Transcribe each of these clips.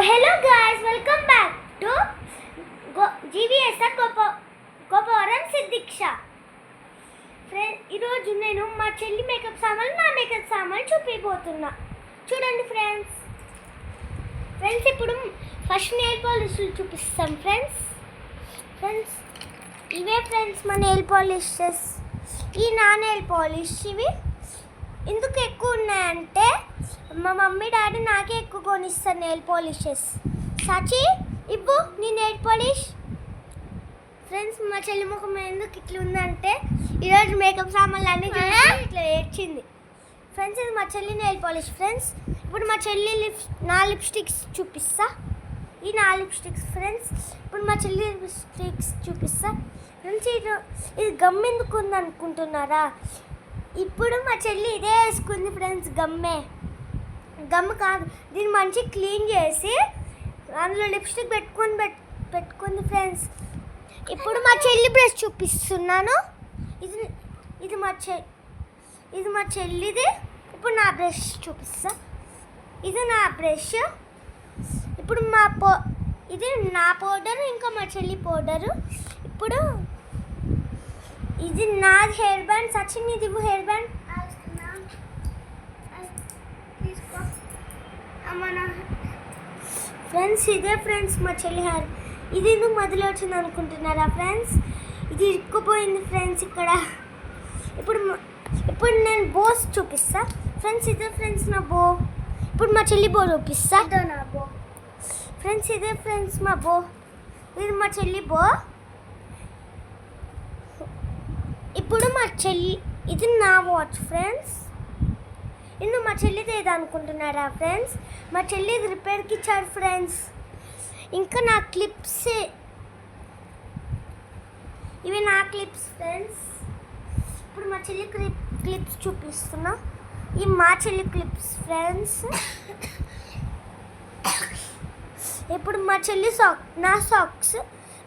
hello guys, welcome back to GVSR Gopavaram సిద్దిక్ష. ఈరోజు నేను మా చెల్లి మేకప్ సామాన్లు నా మేకప్ సామాన్లు చూపిపోతున్నా. చూడండి ఫ్రెండ్స్. ఇప్పుడు ఫస్ట్ నెయిల్ పాలిష్లు చూపిస్తాం ఫ్రెండ్స్. ఇవే ఫ్రెండ్స్ మా నెయిల్ పాలిషెస్. ఈ నా నెయిల్ పాలిష్ ఇవి ఎందుకు ఎక్కువ ఉన్నాయంటే మా మమ్మీ డాడీ నాకే ఎక్కువ కొనిస్తారు నెయిల్ పాలిషెస్. సాచి ఇవ్వు నీ నెయిల్ పాలిష్. ఫ్రెండ్స్ మా చెల్లి ముఖం ఎందుకు ఇట్లా ఉందంటే ఈరోజు మేకప్ సామాన్లు అన్నీ చూసి ఇట్లా ఏడ్చింది. ఫ్రెండ్స్ ఇది మా చెల్లి నెయిల్ పాలిష్. ఫ్రెండ్స్ ఇప్పుడు మా చెల్లి నా లిప్స్టిక్స్ చూపిస్తా. ఈ నా లిప్స్టిక్స్ ఫ్రెండ్స్. ఇప్పుడు మా చెల్లి లిప్స్టిక్స్ చూపిస్తా. ఫ్రెండ్స్ ఇది గమ్ ఎందుకు ఉంది అనుకుంటున్నారా? ఇప్పుడు మా చెల్లి ఇదే వేసుకుంది ఫ్రెండ్స్. గమ్ కాదు, దీన్ని మంచిగా క్లీన్ చేసి అందులో లిప్స్టిక్ పెట్టుకుంది ఫ్రెండ్స్. ఇప్పుడు మా చెల్లి బ్రష్ చూపిస్తున్నాను. ఇది మా చెల్లిది. ఇప్పుడు నా బ్రష్ చూపిస్తా. ఇది నా బ్రష్. ఇప్పుడు ఇది నా పౌడర్, ఇంకా మా చెల్లి పౌడరు. ఇప్పుడు ఇది నాది హెయిర్ బ్యాండ్. సచిన్ ఇది హెయిర్ బ్యాండ్. ఫ్రెండ్స్ ఇదే ఫ్రెండ్స్ మా చెల్లి హెయిర్. ఇది ఎందుకు మధ్యలో వచ్చింది అనుకుంటున్నారా ఫ్రెండ్స్? ఇది ఇరుక్కుపోయింది ఫ్రెండ్స్ ఇక్కడ. ఇప్పుడు నేను బోస్ చూపిస్తా ఫ్రెండ్స్. ఇదే ఫ్రెండ్స్ నా బో. ఇప్పుడు మా చెల్లి బో చూపిస్తా. నా బో ఫ్రెండ్స్. ఇదే ఫ్రెండ్స్ మా బో. ఇది మా చెల్లి బో. ఇప్పుడు మా చెల్లి ఇది నా వాచ్ ఫ్రెండ్స్. ఇನ್ನು మా చెల్లిది ఏది అనుకుంటున్నారా ఫ్రెండ్స్? మా చెల్లి ఇది రిపేర్కి ఇచ్చారు ఫ్రెండ్స్. ఇంకా నా క్లిప్స్, ఇవి నా క్లిప్స్ ఫ్రెండ్స్. ఇప్పుడు మా చెల్లి క్లిప్స్ చూపిస్తున్నా. ఇవి మా చెల్లి క్లిప్స్ ఫ్రెండ్స్. ఇప్పుడు మా చెల్లి నా సాక్స్,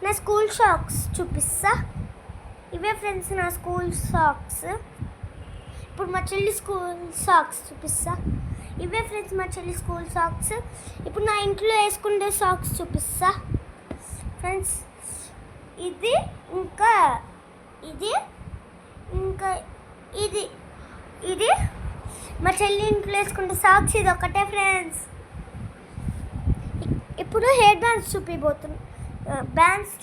నా స్కూల్ సాక్స్ చూపిస్తా. ఇవే ఫ్రెండ్స్ నా స్కూల్ సాక్స్. ఇప్పుడు మా చెల్లి స్కూల్ సాక్స్ చూపిస్తా. ఇవే ఫ్రెండ్స్ మా చెల్లి స్కూల్ సాక్స్. ఇప్పుడు నా ఇంట్లో వేసుకునే సాక్స్ చూపిస్తా ఫ్రెండ్స్. ఇది ఇంకా ఇది మా చెల్లి ఇంట్లో వేసుకునే సాక్స్. ఇది ఒకటే ఫ్రెండ్స్. ఇప్పుడు హెయిర్ బ్యాండ్స్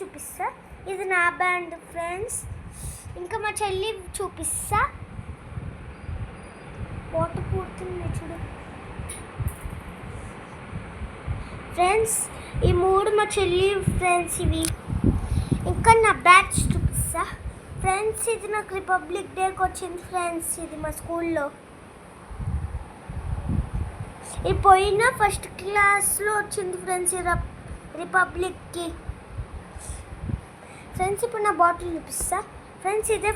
చూపిస్తా. ఇది నా బ్యాండ్ ఫ్రెండ్స్. ఇంకా మా చెల్లి చూపిస్తా. వాటర్ పూర్తుంది చూడు ఫ్రెండ్స్. ఈ మూడు మా చెల్లి ఫ్రెండ్స్ ఇవి. ఇంకా నా బ్యాచ్ చూపిస్తా ఫ్రెండ్స్. ఇది నాకు రిపబ్లిక్ డేకి వచ్చింది ఫ్రెండ్స్. ఇది మా స్కూల్లో ఇది పోయిన ఫస్ట్ క్లాస్లో వచ్చింది ఫ్రెండ్స్ రిపబ్లిక్కి ఫ్రెండ్స్. ఇప్పుడు నా బాటిల్ చూపిస్తా ఫ్రెండ్స్. ఇదే